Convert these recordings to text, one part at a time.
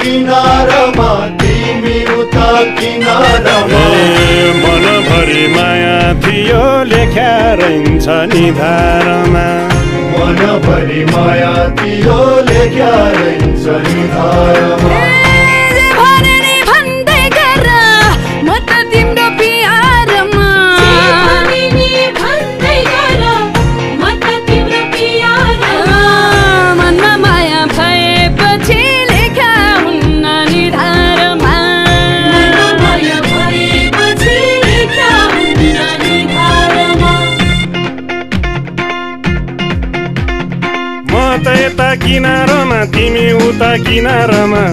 किनारमा तिमी उता किनारमा मनभरि माया थियो लेख्या रहन्छ निधारमा मनभरि माया थियो लेख्या रहन्छ निधारमा किनारमा तिमी उता किनारमा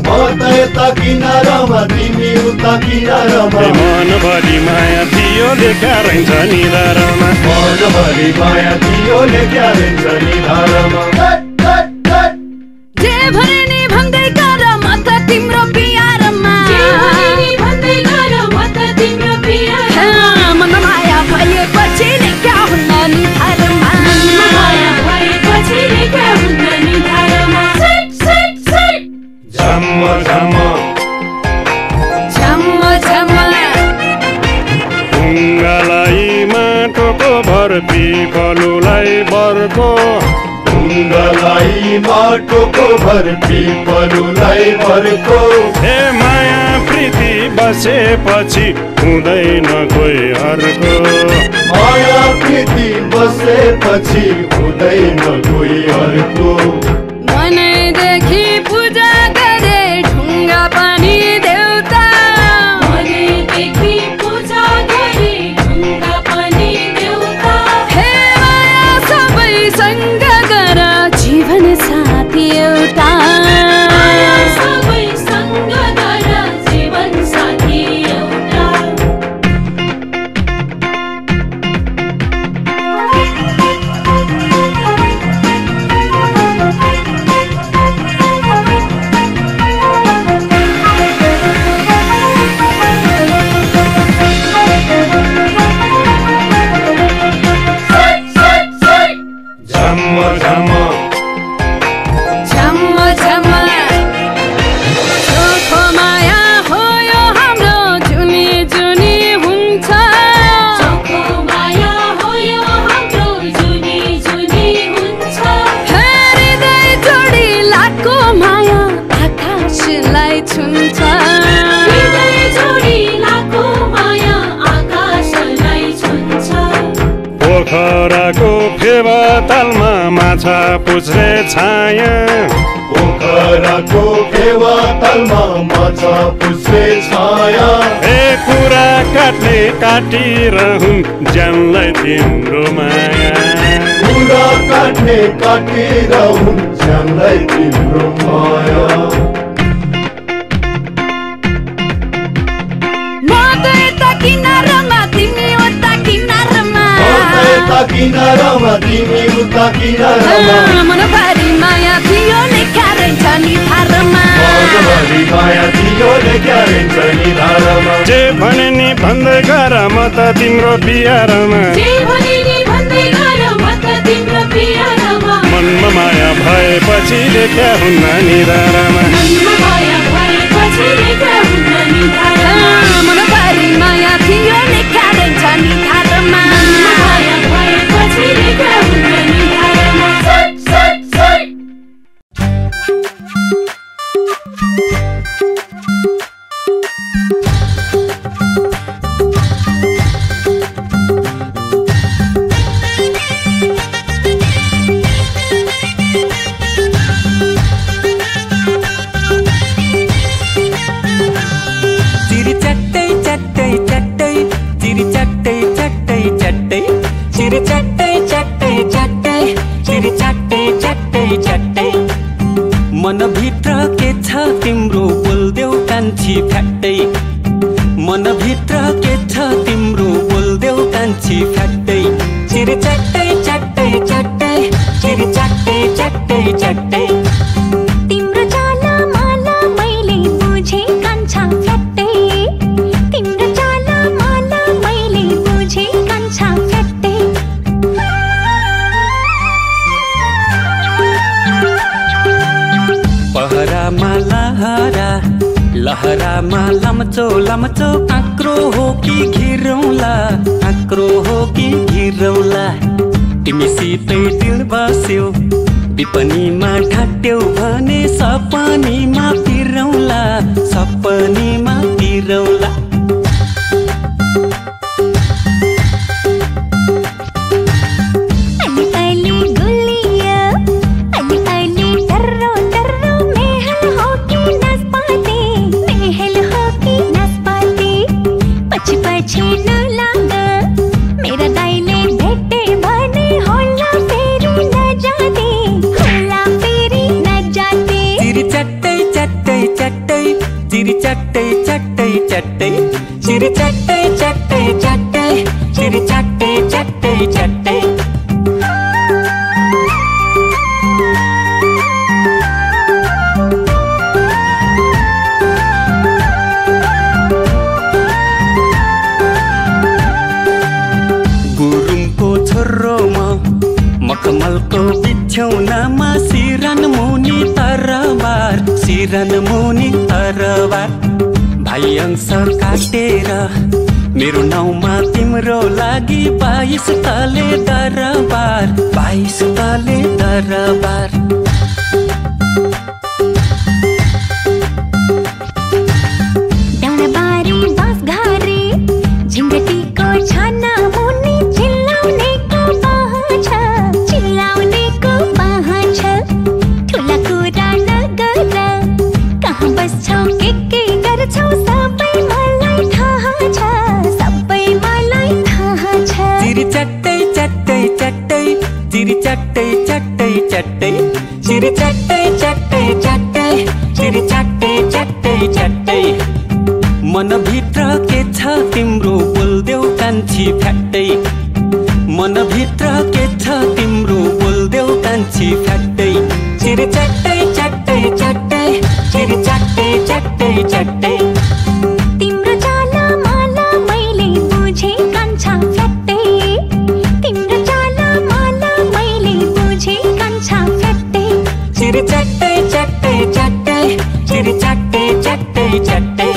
तिमी उता किनारमा मनभरि माया थियो लेख्या रहन्छ निधारमा मनभरि माया थियो लेख्या रहन्छ निधारमा जे भने नि भन्दै गर म त तिम्रो प्यारमा मन माया भएपछि लेख्या हुन्न निधारमा झम्म झम्म ढुङ्गालाई माटोको भर पिपलुलाई बर्को ढुङ्गालाई माटोको भर पिपलुलाई बर्को हे माया प्रीति बसेपछि हुँदैन कोही अर्को माया प्रीति बसेपछि हुँदैन कोही अर्को मनैदेखि पूजा गरे ढुङ्गा पनि देउता मनैदेखि पूजा गरे ढुङ्गा पनि देउता हे माया सबैसँग गर जीवन साथी एउटा सबैसँग गर जीवन साथी एउटा पोखराको फेवातालमा माछा पुछ्रे छाया पोखराको फेवातालमा माछा पुछ्रे छाया ए कुरा काट्ने काटिरहुन् ज्यानलाई तिम्रो माया कुरा काट्ने काटिरहुन् ज्यानलाई तिम्रो माया तिमी उता किनारमा मनभरि माया थियो लेख्या रहन्छ निधारमा मनभरि माया थियो लेख्या रहन्छ निधारमा जे भने नि भन्दै गर म त तिम्रो प्यारमा मनमा माया भएपछि लेख्या हुन्न निधारमा मनभरि माया थियो लेख्या रहन्छ निधारमा मनभित्र के छ तिम्रो बोल्देऊ कान्छी फ्याट्टै मनभित्र के छ तिम्रो बोल्देऊ कान्छी फ्याट्टै चिरी चट्टै चट्टै चट्टै चिरी चट्टै चट्टै चट्टै तिम्रो चाला माला मैले बुझे कान्छा फ्याट्टै तिम्रो चाला माला मैले बुझे कान्छा फ्याट्टै लामचो लामचो काँक्रो हो कि घिरौला, काँक्रो हो कि घिरौला। तिमीसितै दिल बस्यो विपनीमा ढाट्यौ भने सपनीमा पिरौला, सपनीमा पिरौला। चिरी चट्टै चट्टै चट्टै, चिरी चट्टै चट्टै चट्टै, चिरी चट्टै चट्टै चट्टै। गुरुङको छोरोमा मखमलको बिछौनामा सिरन मुनि तरबार, सिरन मुनि तरबार। भाइ अंश काटेर मेरो नाउँमा तिम्रो लागि 22 तले दरबार, 22 तले दरबार। डाँडाबारी बाँसघारी झिङ्गटीको छाना मुनि चिल्लाउनेको बाह छ, चिल्लाउनेको बाह छ। ठुला कुरा नगर कहाँ बस्छौ के गर्छौ सबै मलाई थाहा छ, सबै मलाई थाहा छ। चिरी चट्टै चट्टै चट्टै, चिरी चट्टै चट्टै चट्टै, चिरी चट्टै चट्टै चट्टै, चिरी चट्टै चट्टै चट्टै। मनभित्र के छ तिम्रो बोल्देऊ कान्छी फ्याट्टै, मनभित्र के छ तिम्रो बोल्देऊ कान्छी फ्याट्टै। चिरी चट्टै चट्टै चट्टै, चिरी चट्टै चट्टै चट्टै। तिम्रो चाला माला मैले बुझे कान्छा फ्याट्टै, तिम्रो चाला माला मैले बुझे कान्छा फ्याट्टै। चिरी चट्टै चट्टै चट्टै, चिरी चट्टै चट्टै चट्टै।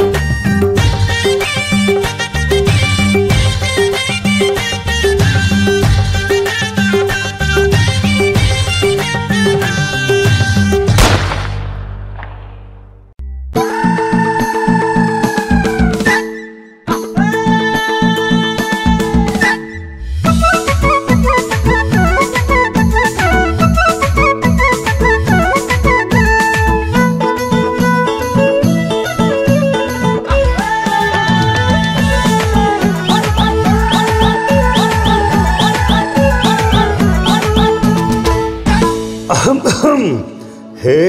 हे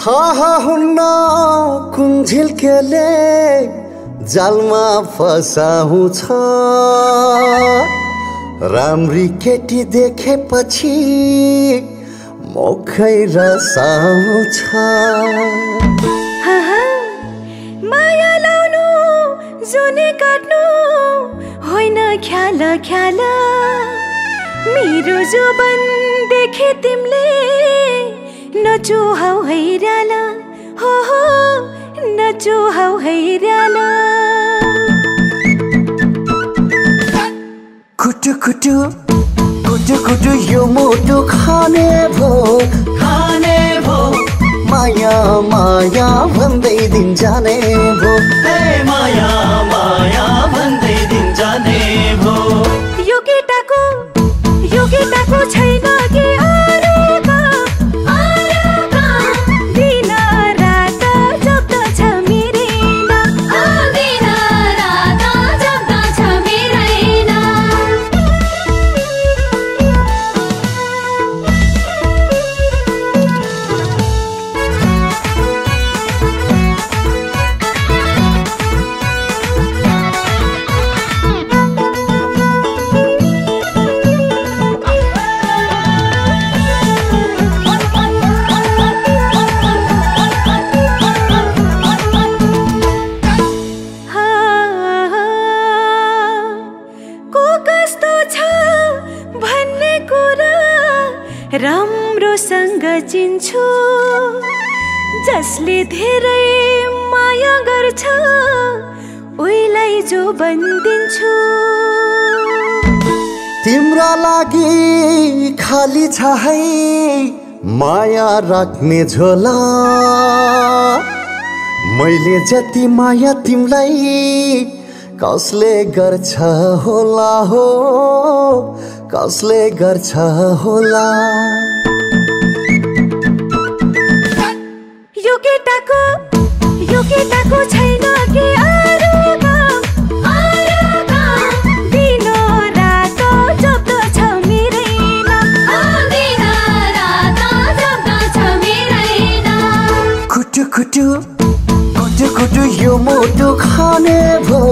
थाहा हुन्न कुन झिल्केले जालमा फसाउँछ, राम्री केटी देखेपछि मुखै रसाउँछ। माया लाउनु जुने काट्नु होइन ख्याल ख्याल, मेरो जुबन देखे तिमीले नचुहाउ हैराल, हो नचुहाउ हैराल। कुटु कुटु कुटु कुटु यो मोटो खाने भो, खाने भो। माया माया भन्दै दिन जाने भो, ए माया माया भन्दै दिन जाने भो। यो केटाको छैन कि अरूको, दिन रात जप्दछ मेरै नाम, दिन रात जप्दछ मेरै नाम। राम्रोसँग चिन्छु जसले धेरै माया माया गर्छ उइलाई जो बन्दिन्छु तिम्रा लागि खाली छ है माया राख्ने झोला मैले जति माया तिमीलाई कसले गर्छ होला हो कसले गर्छ होला यो केटाको छैन के अरू काम दिनो रात जप्दो छ मेरै नाम दिनो रात जप्दो छ मेरै नाम कुटु कुटु कुटु कुटु यो मोटो खाने भो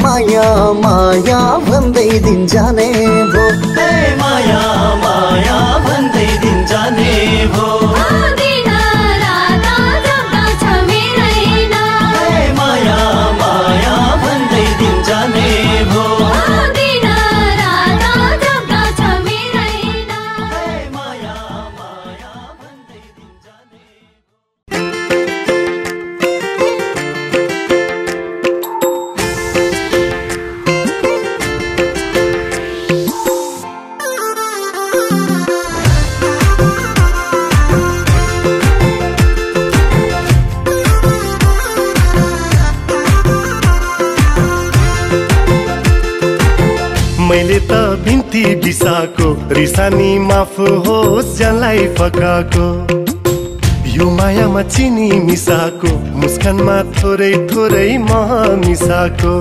माया माया भन्दै दिन जाने भो माया माया भन्दै दिन जाने भो माया माया भन्दै दिन जाने भो मैले त बिन्ती बिसाको रिसानी माफ होस् जसलाई फकाको यो मायामा चिनी मिसाको मुस्कानमा थोरै थोरै मह मिसाको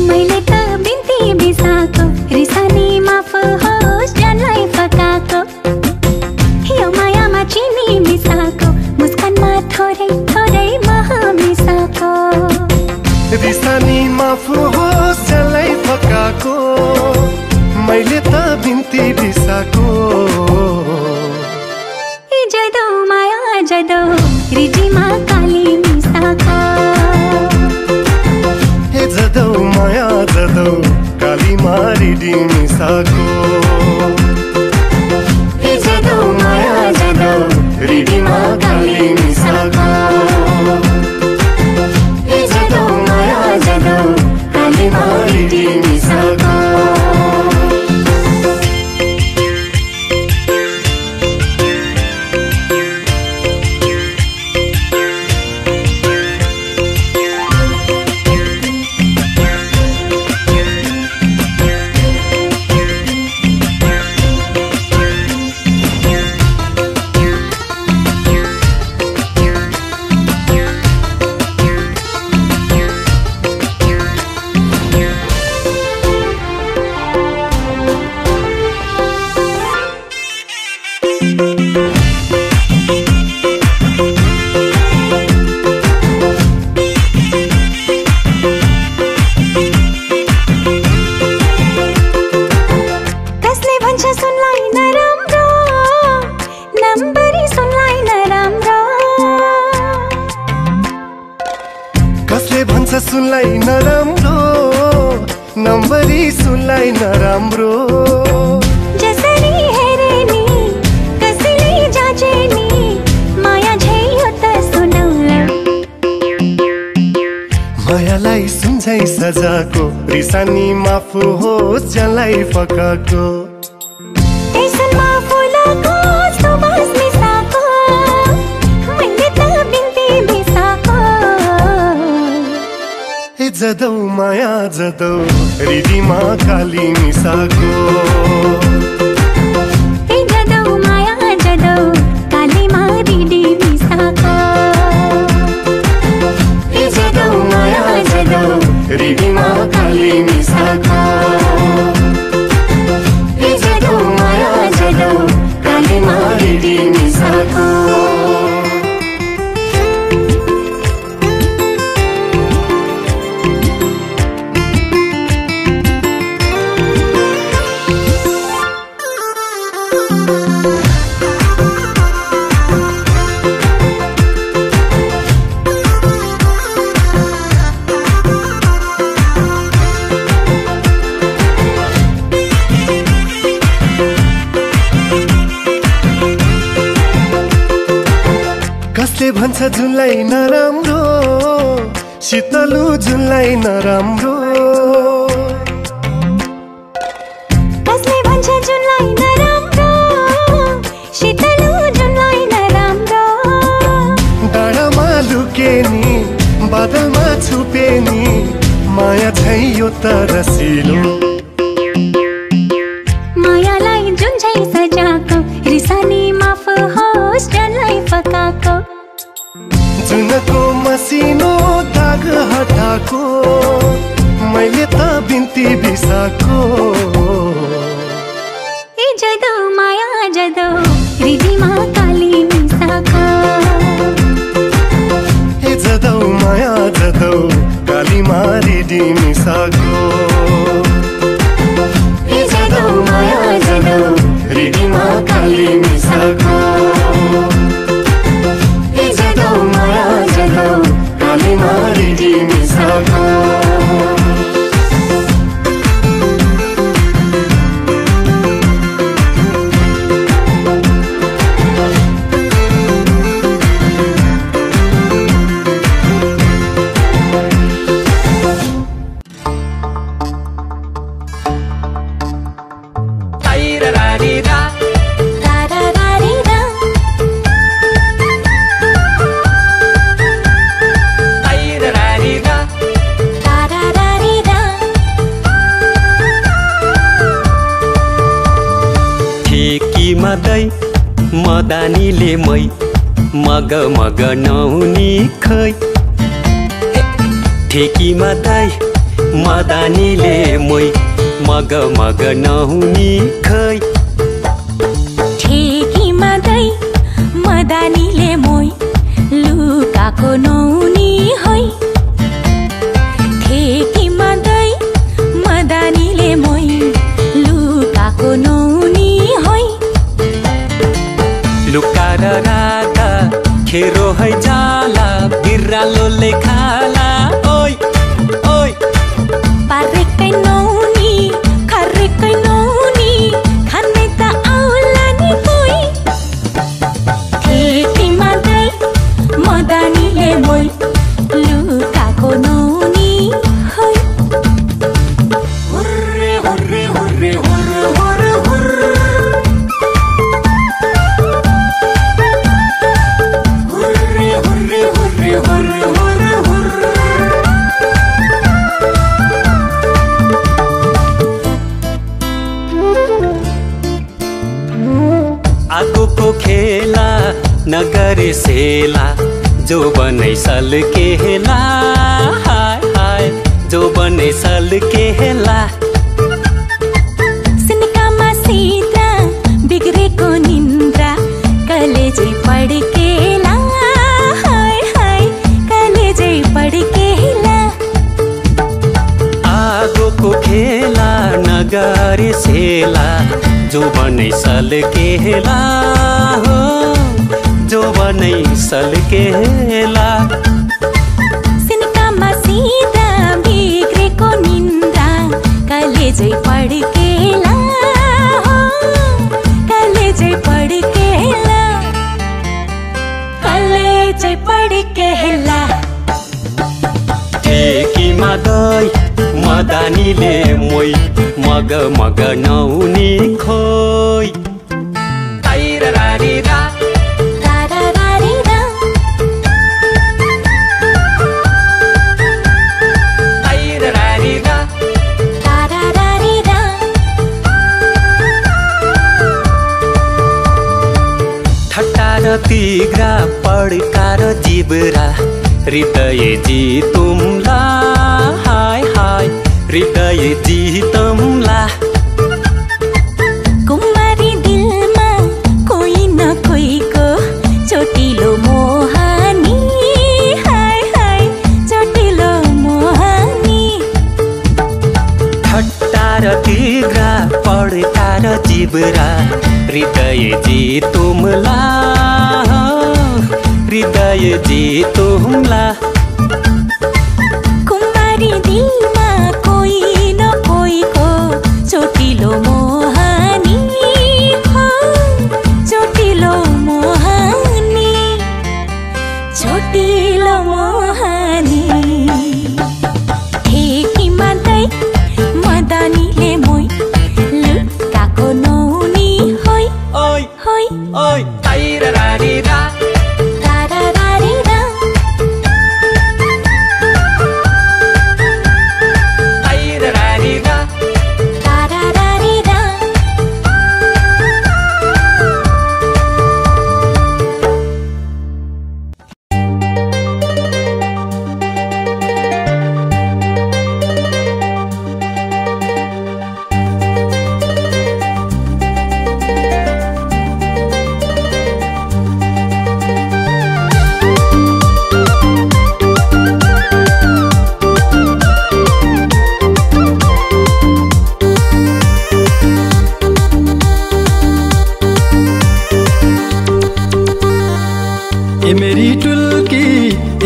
मैले त बिन्ती बिसाको रिसानी माफ होस् जसलाई फकाको यो मायामा चिनी मिसाको मुस्कानमा थोरै थोरै मह मिसाको रिसानी माफ होस् जसलाई फकाको मैले त बिन्ती बिसाको जदौ माया जदौ रिजीमा काली मिसाको हे जदौ माया जदौ कालीमा रिडी मिसाको हे जदौ माया जदौ रिडीमा काली मिसाको हे जदौ माया जदौ कालीमा रिडी मिसाको सुनलाई नराम्रो नम्बरी सुनलाई नराम्रो जसरी हेरे नि कसैले जाचे नि माया झैयो त सुनौला मायालाई सुन्छै सजाको रिसानी माफ होस् जसलाई फकाको ऐसन माफ लागो तो बस मिसाको मैले त बिन्ती बिसाको जदौ माया जदौ रिडीमा काली मिसाको जदौ माया जदौ कालीमा रिडी मिसाको जदौ माया जदौ रिडीमा काली मिसाको जदौ माया जदौ कालीमा रिडी मिसाको भन्छ जुलाई नराम्रो शीतलु जुलाई नराम्रो कसले भन्छ जुलाई नराम्रो शीतलु जुलाई नराम्रो डाँडामा लुके नि बादलमा छुपे नि माया छै यो त रसिलो मायालाई जुन छै सजाको रिसानी माफ होस् डरलाई फकाको जुनको मसिनो दाग हटाको मैले त बिन्ती बिसाको ए जदो माया जदो हृदयमा काली मिसाको ए जदौ माया जदौ काली मारिडी मिसाको ए जदौ माया जदौ हृदयमा काली मिसाको ए जदौ माया जदौ काली मारिडी मिसाको मदै मदानीले मै मग मग नहुनी खै ठेकी मदै मदानीले मै मग मग नहुनी खै ठेकी मदै मदानीले मै लुकाको नहुनी है ठेकी मदै मदानीले मै लुकाको नहुनी है लुकार राधा खेरो है जाला बिरालोले खाला ओइ ओइ पारेकै नहुनी खरेकै नहुनी खाने त आउला नि कोही ठेकी मदै मदानीले मै लुकाको नहुनी है hurray hurray hurray hurray hurray hurray आगोको खेला नगरे सेला जो बनै सल्केला हाय हाय जो बनै सल्केला सिनकामा सीता बिग्रेको निन्द्रा कलेजै पड्केला हाय हाय कलेजै पड्केला आगोको खेला नगरे सेला जो बनै सल्केला हो जो बनै सल्केला सिनकामा सीता बिग्रेको निन्द्रा कलेजै पड्केला हो कलेजै पड्केला कलेजै पड्केला ठेकी मदै मदानीले मोइ मग मग नहुनी खोइ ताइरारीरा तारारीरा ताइरारीरा तारारीरा ठट्टा र तिग्रा पड्कार जिब्रा हृदय जितुम्ला हाय हाय हृदय जितुम्ला कुमारी दिलमा कोही न कोहीको चोटिलो मोहानी हाय हाय चोटिलो मोहानी ठट्टा र तिग्रा पड्कार जिब्रा हृदय जितुम्ला हृदय जितुम्ला कुमारी दिलमा कोही न कोहीको चोटिलो मोहानी हो चोटिलो मोहानी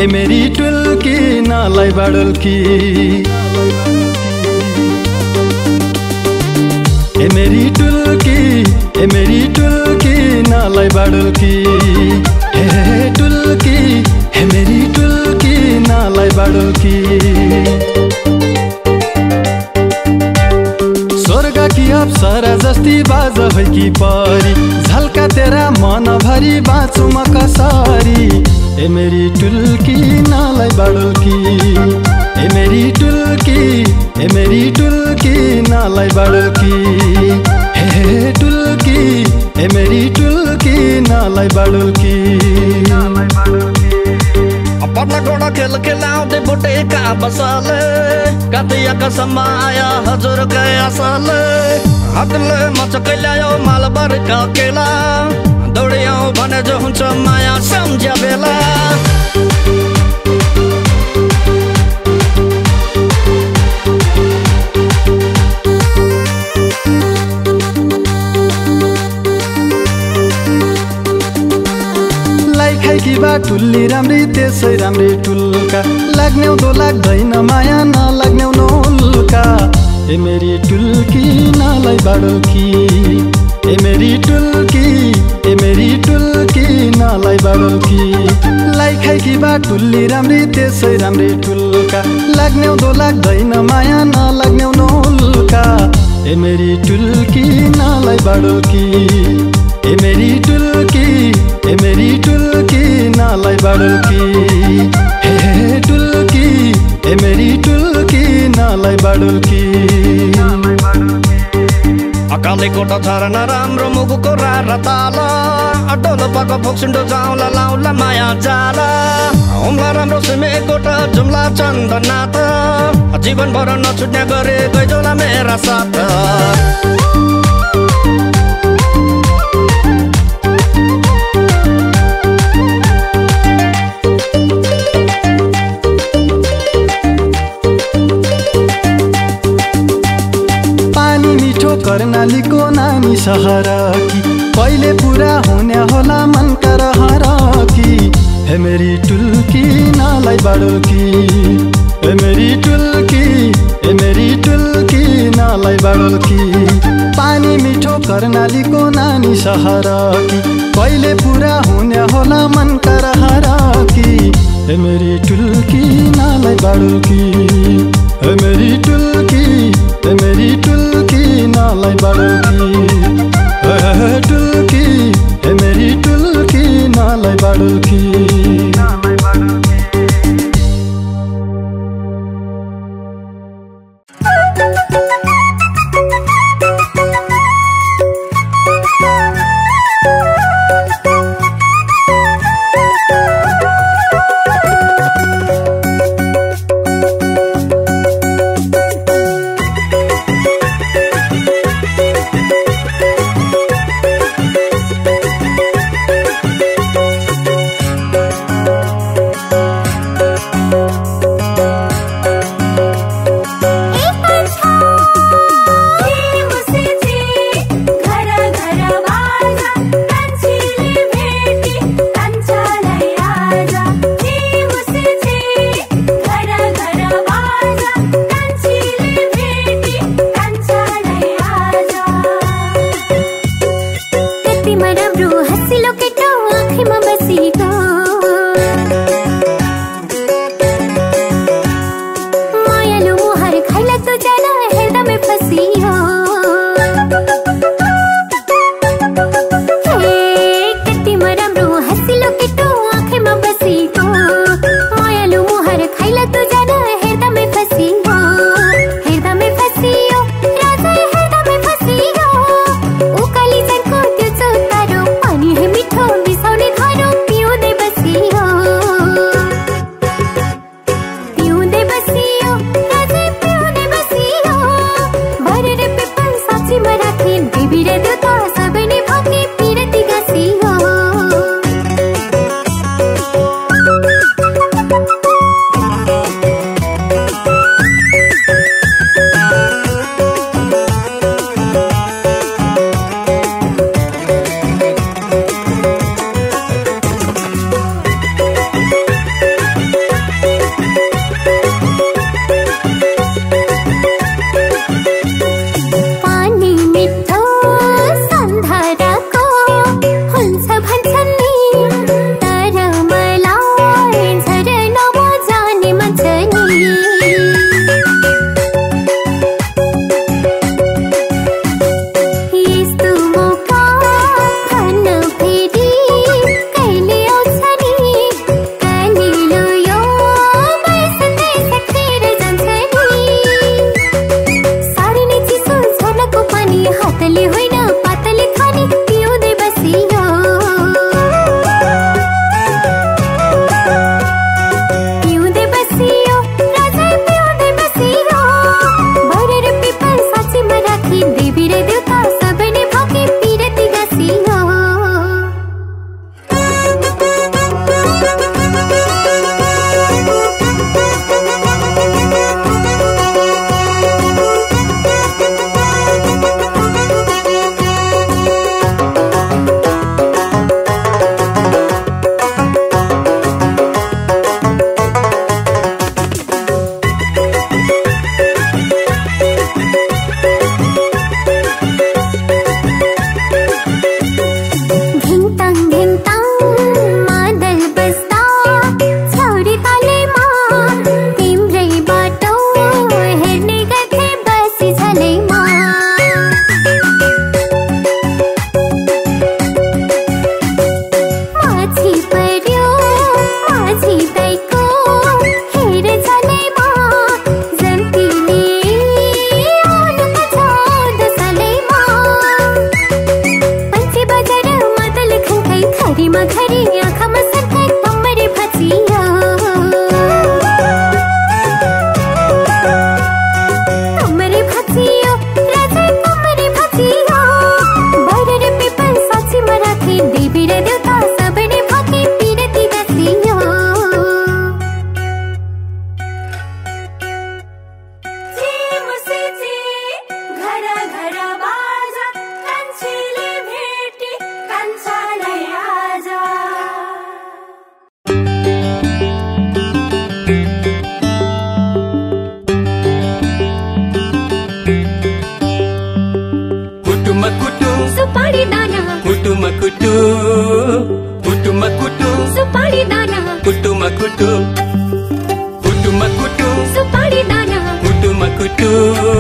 ए मेरी टुल्की नालाई बाडुल्की ए मेरी टुल्की नालाई बाडुल्की हे टुल्की हे मेरी टुल्की नालाई बाडुल्की स्वर्ग की अप्सरा जस्ती बाज होइ कि परी झल्का तेरा मन भरी बाँचु म कसरी ए मेरी टुल्की नालाई बाडुल्की ए मेरी टुल्की नालाई बाडुल्की हे टुल्की ए मेरी टुल्की नालाई बाडुल्की पर्ना गोडा खेल खेलाउँदै बुटेका बसले कातियाका समाया हजुरकै असले हातले मचकै ल्यायो मालबारका केला दौड्याउ भने जो हुन्छ माया सम्झ्या बेला खाइकी बा टुल्ली राम्री त्यसै राम्री टुल्का लाग्नेउ दो लाग्दैन माया नलाग्नेउ नौल्का ए मेरी टुल्की नालाई बाडुल्की ए मेरी टुल्की नालाई बाडुल्की लाई खाइकी बा टुल्ली राम्री त्यसै राम्री टुल्का लाग्नेउ दो लाग्दैन माया नलाग्नेउ नौल्का ए मेरी टुल्की नालाई बाडुल्की ए मेरी टुल्की नालाई बाडुल्की हे टुल्की ए मेरी टुल्की नालाई बाडुल्की अकाले कोटा झरना राम्रो मुगुको रारा ताला अडोलो पको फोक्सिन्डो जाउँला लाउला माया जाला हुम्ला राम्रो सिमे कोटा जुम्ला चन्दना त जीवन भर नछुट्ने गरे गइजोला मेरा साथ कर्णालीको नानी सहर कि पहिले पुरा हुने होला मनका रहर कि हे मेरी टुल्की नालाई बाडुल्की हे मेरी टुल्की नालाई बाडुल्की पानी मिठो कर्णालीको नानी सहर कि पहिले पुरा हुने होला मनका रहर कि हे मेरी टुल्की नालाई बाडुल्की हे मेरी टुल्की नालाई बाडुल्की हे टुल्की हे मेरी टुल्की नालाई बाडुल्की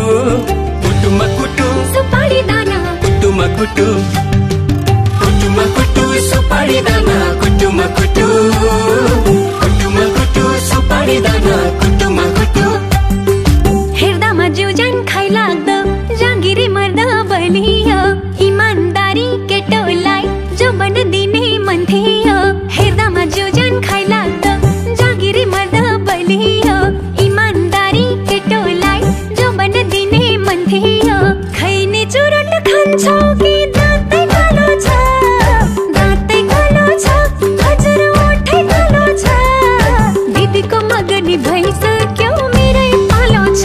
कुटुमा कुटु सुपारी दाना कुटुमा कुटु कुटुमा कुटु सुपारी दाना कुटुमा कुटु कुटुमा कुटु सुपारी दाना कुटुमा कुटु हेर्दामा जिउजान खाइ लाग्दो जागिरी मर्दा बलियो इमानदारी केटोलाई जो बन दिने मन थियो हेर्दामा जिउजान खाइ लाग्दो जागिरी मर्दा बलियो इमानदारी केटोलाई जो बन दिने मन थियो खैने चुरोट खान्छौ कि दाँतै कालो छ दाँतै कालो छ हजुर ओठै कालो छ दिदीको मगनी भइसक्यो मेरै पालो छ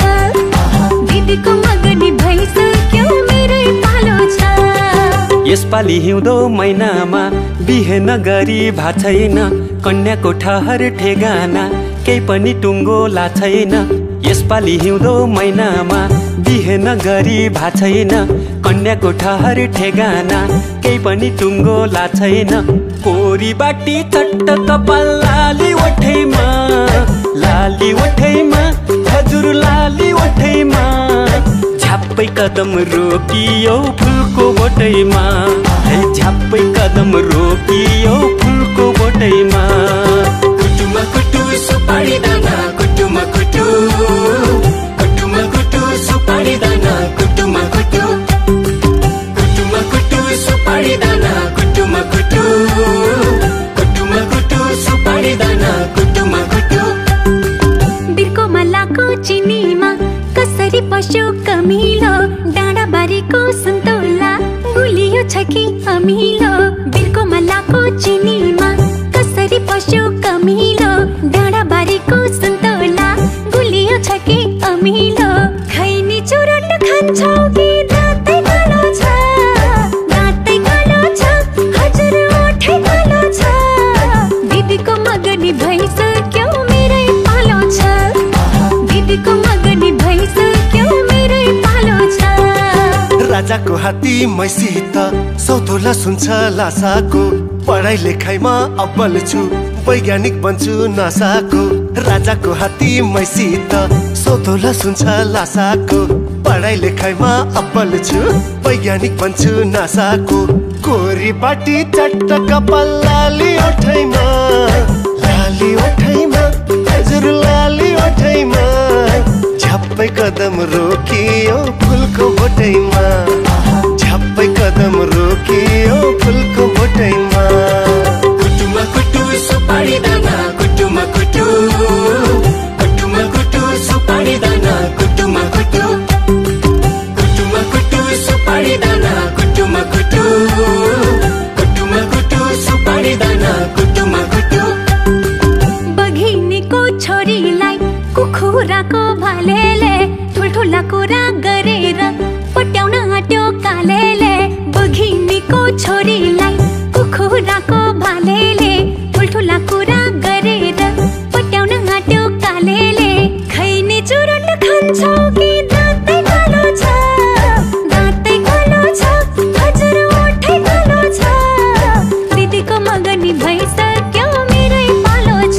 दिदीको मगनी भइसक्यो मेरै पालो छ यसपालि हिउँदो महिनामा बिहे नगरी भा छैन कन्याको ठहर ठेगाना केही पनि टुङ्गो ला छैन यसपालि हिउँदो महिनामा बिहे नगरी भा छैन कन्याको ठहर ठेगाना केही पनि टुङ्गो ला छैन कोरी बाटी चट्ट कपाल लाली ओठैमा हजुर लाली ओठैमा झ्याप्पै कदम रोकियो फुलको बोटैमा झ्याप्पै कदम रोकियो फुलको बोटैमा कुटुमा कुटु सुपारी दाना कुटुमा कुटु कुटुमा कुटु सुपारी दाना कुटुमा कुटु कुटुमा कुटु सुपारी दाना कुटुमा कुटु कुटुमा कुटु सुपारी दाना कुटुमा कुटु बिर्को मल्लाको चिनीमा कसरी पस्यो कमिलो डाँडा बारीको सन्तोला गुलियो छ कि अमिलो बिर्को मल्लाको चिनीमा कसरी पस्यो कमिलो डाँडा बारीको सन्तोला गुलियो छ कि अमिलो खैनी चुरोट खान्छौ कि दाँतै कालो छ दाँतै कालो छ हजुर ओठै कालो छ दिदीको मगनी भइसक्यो मेरै पालो छ दिदीको मगनी भइसक्यो मेरै पालो छ राजाको हात्ती मैसित सौतोला सुन्छ लासाको पढाइ लेखाइमा अब्बल छु वैज्ञानिक बन्छु नासाको राजाको हात्ती मैसित सौतोला सुन्छ लासाको पढाइ लेखाइमा अब्बल छु वैज्ञानिक बन्छु नासाको कोरी बाटी चट्ट कपाल लाली ओठैमा हजुर लाली ओठैमा झ्याप्पै कदम रोकियो फुलको बोटैमा झ्याप्पै कदम रोकियो फुलको बोटैमा कुटुमा कुटु सुपारी दाना कुटुमा कुटु कुटुमा कुटु सुपारी दाना कुटुमा कुटु कुटुमा कुटु सुपारी दाना कुटुमा कुटु कुटुमा कुटु सुपारी दाना कुटुमा कुटु बघिनीको छोरीलाई कुखुराको भालेले ठुल्ठुला कुरा गरेर पट्याउन आट्यो कालेले बघिनीको छोरीलाई कुखुराको भालेले ठुल्ठुला कुरा गरेर पट्याउन आट्यो कालेले खैने चुरोट खान्छौ कि दाँतै कालो छ दाँतै कालो छ हजुर ओठै कालो छ दिदीको मगनी भइसक्यो मेरै पालो छ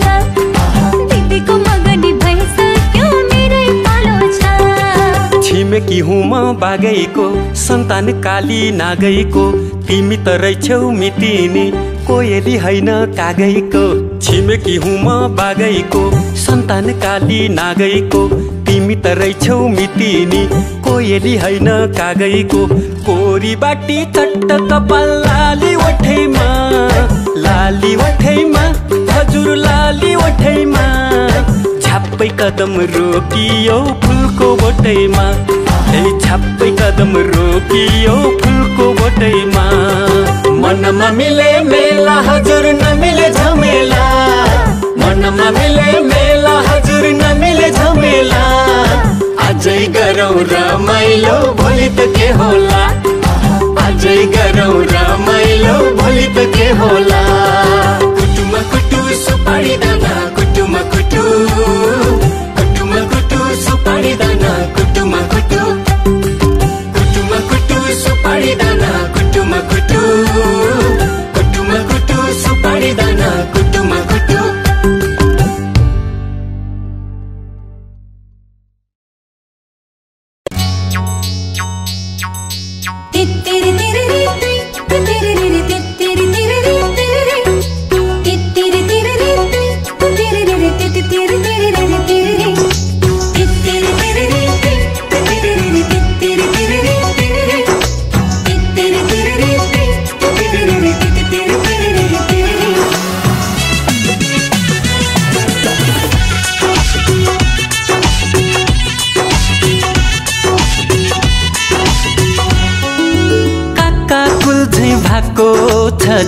दिदीको मगनी भइसक्यो मेरै पालो छ छिमेकी हुँ म बागैको सन्तान काली नागैको तिमी त रहेछौ मितिनी कोयली होइन कागैको छिमेकी हुँ म बागैको सन्तान काली नागैको तिमी त रहेछौ मितिनी कोयली होइन कागैको कोरी बाटी चट्ट कपाल लाली ओठैमा हजुर लाली ओठैमा झ्याप्पै कदम रोकियो फुलको बोटैमा झ्याप्पै कदम रोकियो फुलको बोटैमा मनमा मिले मेला हजुर नमिले झमेला मनमा मिले मेला हजुर नमिले झमेला आजै गरौँ रमाइलो भोलि त के होला आजै गरौँ रमाइलो भोलि त के होला कुटुमा कुटु सुपारी दाना कुटुमा कुटु कुटुमा कुटु सुपारी दाना कुटुमा कुटु कुटुमा कुटु सुपारी दाना कुटुमा कुटु कुटुमा कुटु सुपारी दाना कुटुमा कुटु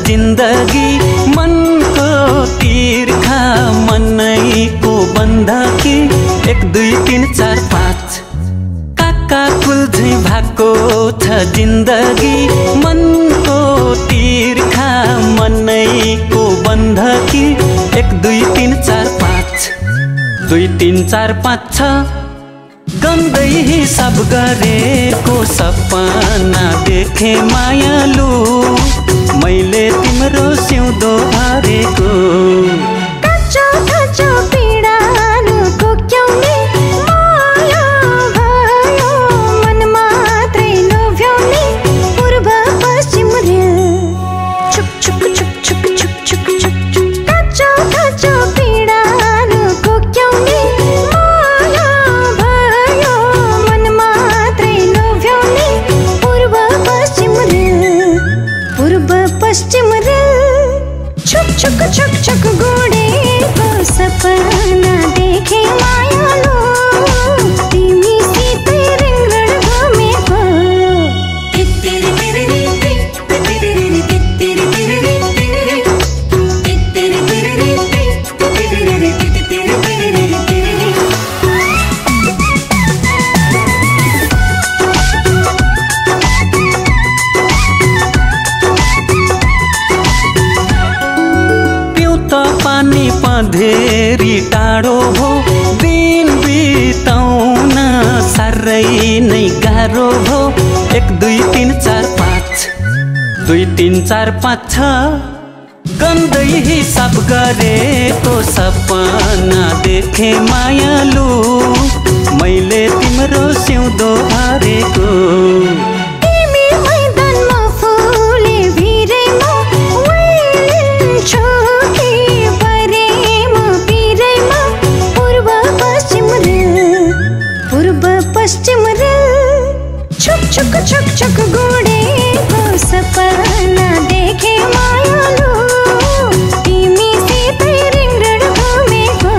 जिन्दगी मनको तिर्खा मनैको बन्धकी 1 2 3 4 5 काका कुल्झै भएको छ जिन्दगी मनको तिर्खा मनैको बन्धकी 1 2 3 4 5 2 3 4 5 6 गन्दै हिसाब गरेको सपना देखे मायालु मैले तिम्रो सिउँदो भरेको कच्चो कच्चो पीडानु कोक्याउने माया भयो मन मात्रै लोभ्याउने पूर्व पश्चिम रेल छुक छुक छुक छुक छुक छुक छुक छुक कच्चो कच्चो पीडानु कोक्याउने माया भयो मन मात्रै लोभ्याउने पूर्व पश्चिम रेल पूर्व पश्चिम रेल छुक छुक छुक छुक गोडेको सपना देखे मायालु तिमी सितै रिङरण घुमेको पानी पँधेरी टाढो भो दिन बिताउन साह्रै नै गाह्रो भो 1 2 3 4 5 2 3 4 5 6 गन्दै हिसाब गरेको सपना देखे मायालु मैले तिम्रो सिउँदो भरेको तिमी मैदानमा फुले भिरेमा पश्चिम रेल छुक छुक छुक छुक गोडेको सपना देखे मायालु तिमी सितै रिङरण घुमेको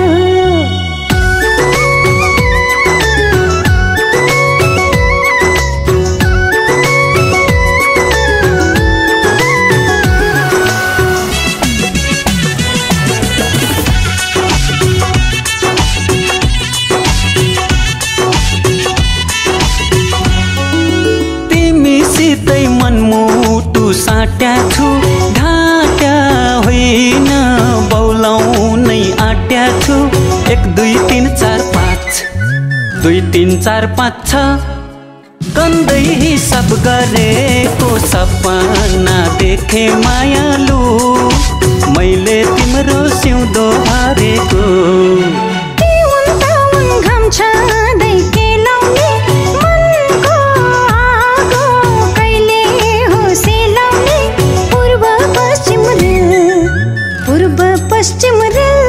मनमुटु साट्या छु ढाट्या होइन बौलाउनै आट्या छु 1 2 3 4 5 2 3 4 5 6 गन्दै हिसाब गरेको सपना देखे मायालु मैले तिम्रो सिउँदो भरेको घाम छँदै केलाउने मनको आगो कहिले हो सेलाउने पूर्व पश्चिम रेल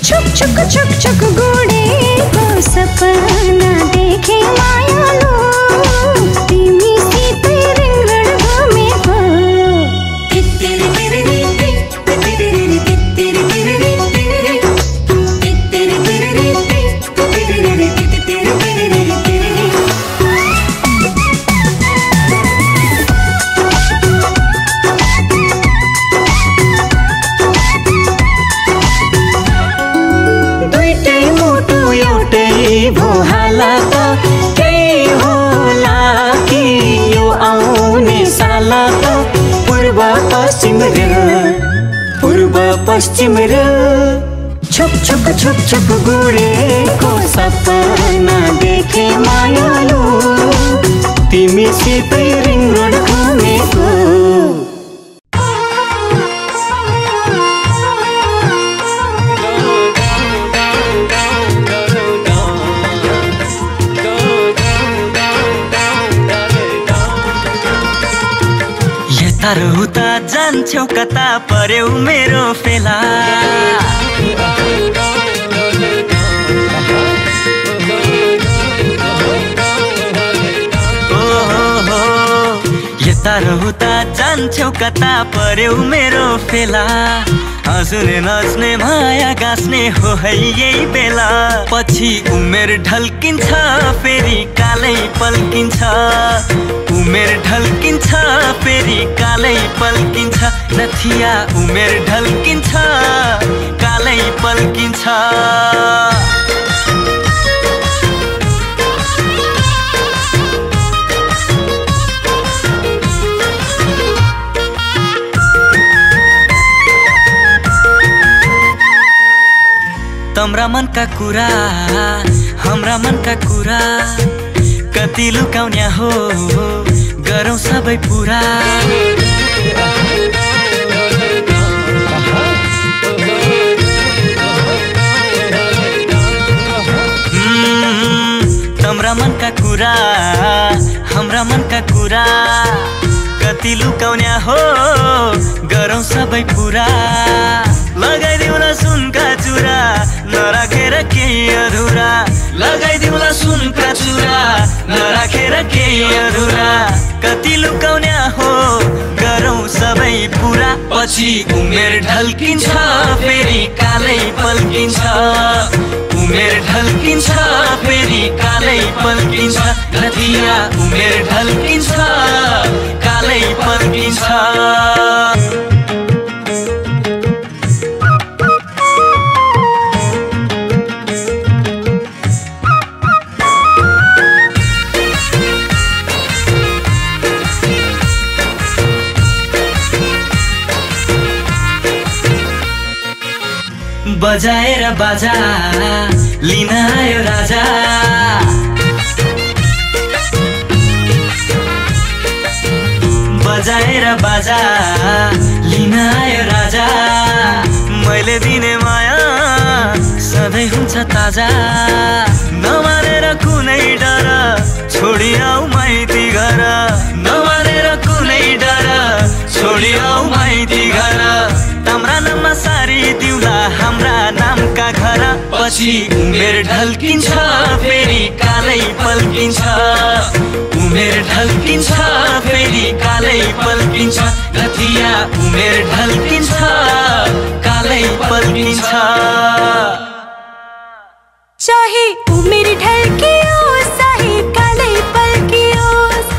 छुक छुक छुक छुक गोडेको सपना देखे मायालु तिमी सितै रिङरण घुमेको भो हालत केही होला कि यो आउने सालत पूर्व पश्चिम रेल छुक छुक छुक छुक गोडेको सपना देखे मायालु तिमी सितै रिङरण घुमेको यता र उता जान्छौ कता पर्यौ मेरो फेला यता र उता जान्छौ कता पर्यौ मेरो फेला हाँस्ने नाच्ने माया गाँस्ने हो है यही बेला पछि उमेर ढल्किन्छ फेरि कालै पल्किन्छ उमेर ढल्किन्छ फेरि कालै पल्किन्छ नथिया उमेर ढल्किन्छ कालै पल्किन्छ तम्रा मनका कुरा हाम्रा मनका कुरा कति लुकाउने हो गरौँ सबै पुरा तम्रा मनका कुरा हाम्रा मनका कुरा कति लुकाउने हो गरौँ सबै पुरा लगाइदिउला सुनका चुरा नराखेर केही अधुरा लगाइदिउला सुनका चुरा नराखेर केही अधुरा कति लुकाउने हो गरौँ सबै पुरा पछि उमेर ढल्किन्छ फेरि कालै पल्किन्छ उमेर ढल्किन्छ फेरि कालै पल्किन्छ नथिया उमेर ढल्किन्छ कालै पल्किन्छ बजाएर बाजा लिन आयो राजा बजाएर बाजा लिन आयो राजा मैले दिने माया सधैँ हुन्छ ताजा नमानेर कुनै डर छोडी आऊ माइती घर नमानेर कुनै डर छोडी आऊ माइती घर तम्रा नाममा सारी दिउला हाम्रा नामका घर पछि उमेर ढल्किन्छ फेरि कालै पल्किन्छ उमेर ढल्किन्छ फेरि कालै पल्किन्छ नथिया उमेर ढल्किन्छ कालै पल्किन्छ चाहे उमेर ढल्कियोस् चाहे कालै पल्कियोस्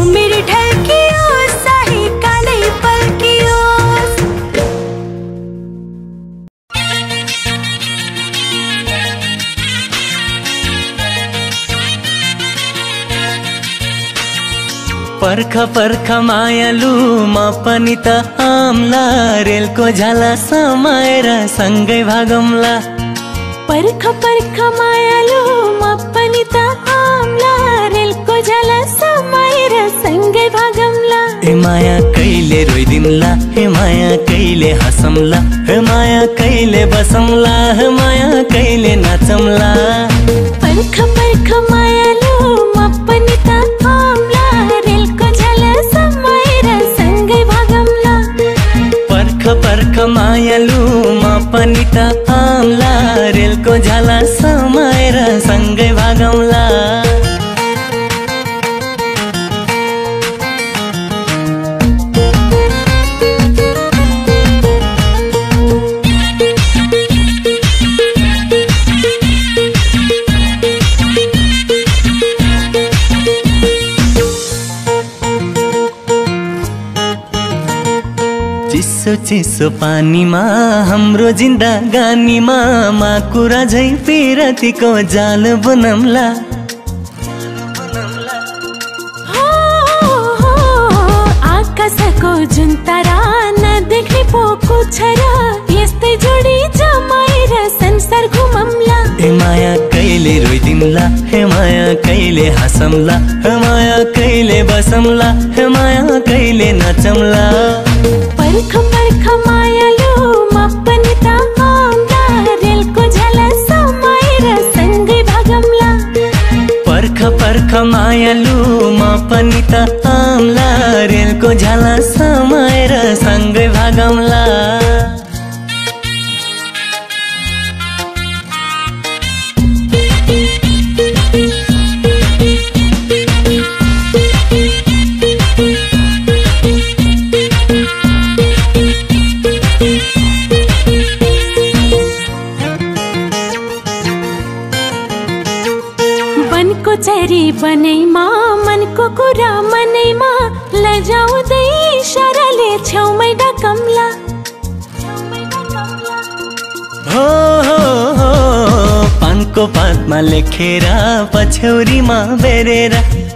उमेर ढल्कियोस् चाहे कालै पल्कियोस् पर्ख पर्ख मायालु म पनि त आम्ला रेलको झाला समाएर सँगै भागौँला पर्ख पर्ख मायालु म पनि त आम्ला रेलको झाला समाएर सँगै भागौँला हे माया कहिले रोइदिउँला हे माया कहिले हँसौँला हे माया कहिले बसौँला हे माया कहिले नाचौँला पर्ख पर्ख मायालु म पनि त आम्ला रेलको झाला समाएर सँगै भागौँला पर्ख पर्ख मायालु म पनि त आम्ला रेलको झाला समाएर सँगै भागौँला चिसो चिसो पानीमा हाम्रो जिन्दगानीमा माकुरा झै पिरतीको जाल बनौँला आकाशको जुन तारा नदेख्ने पोको छ र यस्तै जोडी जमाएर संसार घुमौँला हे माया कहिले रोइदिउँला हे माया कहिले हँसौँला हे माया कहिले बसौँला हे माया कहिले नचौँला पर्ख पर्ख मायालु म पनि त आम्ला रेलको झाला समाएर सँगै भागौँला पर्ख पर्ख मायालु म पनि त आम्ला रेलको झ्याला समाएर सँगै भागौँला चरी बनैमा मनको कुरा मनैमा लजाउँदै इशाराले छेउमै डकम्ला हो पानको पातमा लेखेर पछ्यौरीमा बेरेर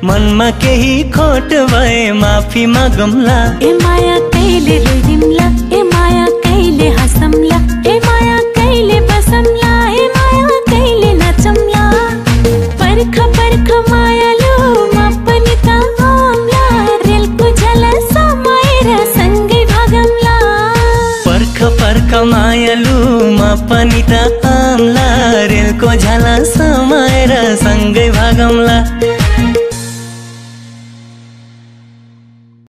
मनमा केही खोट भए माफी मागौँला ए माया कहिले रोइदिम्ला ए माया कहिले हँसम्ला ए माया कहिले बसम्ला ए माया कहिले नाचम्ला पर्ख पर्ख मायालु म पनि त आम्ला रेलको झ्याला समाएर सँगै भागौँला पर्ख पर्ख मायालु म पनि त आम्ला रेलको झ्याला समाएर सँगै भागौँला